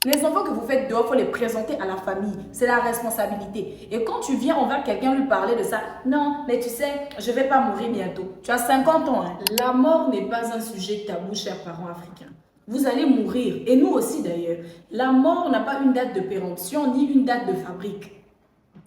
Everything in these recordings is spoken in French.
Les enfants que vous faites dehors, il faut les présenter à la famille. C'est la responsabilité. Et quand tu viens envers quelqu'un lui parler de ça, non, mais tu sais, je ne vais pas mourir bientôt. Tu as 50 ans. Hein. La mort n'est pas un sujet tabou, chers parents africains. Vous allez mourir. Et nous aussi d'ailleurs. La mort n'a pas une date de péremption ni une date de fabrique.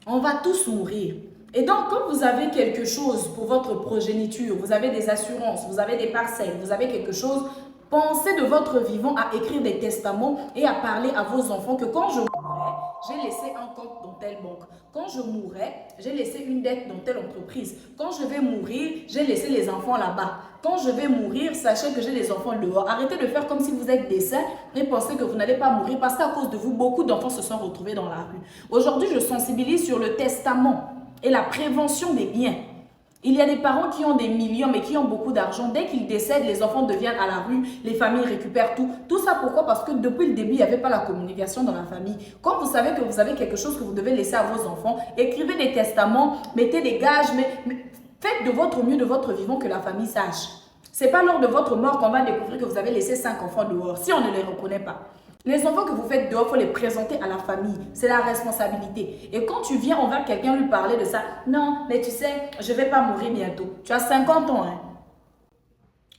On va tous mourir. Et donc, quand vous avez quelque chose pour votre progéniture, vous avez des assurances, vous avez des parcelles, vous avez quelque chose, pensez de votre vivant à écrire des testaments et à parler à vos enfants que quand je mourrai, j'ai laissé un compte dans telle banque. Quand je mourrai, j'ai laissé une dette dans telle entreprise. Quand je vais mourir, j'ai laissé les enfants là-bas. Quand je vais mourir, sachez que j'ai les enfants dehors. Arrêtez de faire comme si vous êtes décès et pensez que vous n'allez pas mourir parce qu'à cause de vous, beaucoup d'enfants se sont retrouvés dans la rue. Aujourd'hui, je sensibilise sur le testament et la prévention des biens. Il y a des parents qui ont des millions mais qui ont beaucoup d'argent. Dès qu'ils décèdent, les enfants deviennent à la rue, les familles récupèrent tout. Tout ça pourquoi? Parce que depuis le début, il n'y avait pas la communication dans la famille. Quand vous savez que vous avez quelque chose que vous devez laisser à vos enfants, écrivez des testaments, mettez des gages, mais faites de votre mieux, de votre vivant que la famille sache. Ce n'est pas lors de votre mort qu'on va découvrir que vous avez laissé 5 enfants dehors, si on ne les reconnaît pas. Les enfants que vous faites dehors, il faut les présenter à la famille. C'est la responsabilité. Et quand tu viens envers quelqu'un lui parler de ça, non, mais tu sais, je ne vais pas mourir bientôt. Tu as 50 ans, hein.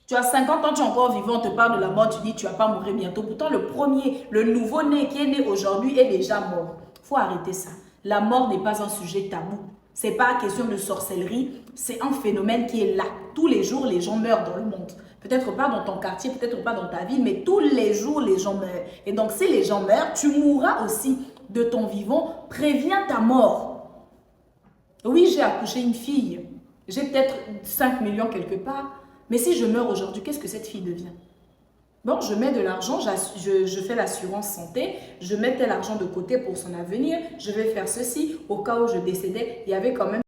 Tu as 50 ans, tu es encore vivant, on te parle de la mort, tu dis tu ne vas pas mourir bientôt. Pourtant, le premier, le nouveau-né qui est né aujourd'hui est déjà mort. Il faut arrêter ça. La mort n'est pas un sujet tabou. Ce n'est pas question de sorcellerie, c'est un phénomène qui est là. Tous les jours, les gens meurent dans le monde. Peut-être pas dans ton quartier, peut-être pas dans ta ville, mais tous les jours, les gens meurent. Et donc, si les gens meurent, tu mourras aussi de ton vivant. Préviens ta mort. Oui, j'ai accouché une fille. J'ai peut-être 5 millions quelque part. Mais si je meurs aujourd'hui, qu'est-ce que cette fille devient? Bon, je mets de l'argent, je fais l'assurance santé, je mets tel argent de côté pour son avenir, je vais faire ceci. Au cas où je décédais, il y avait quand même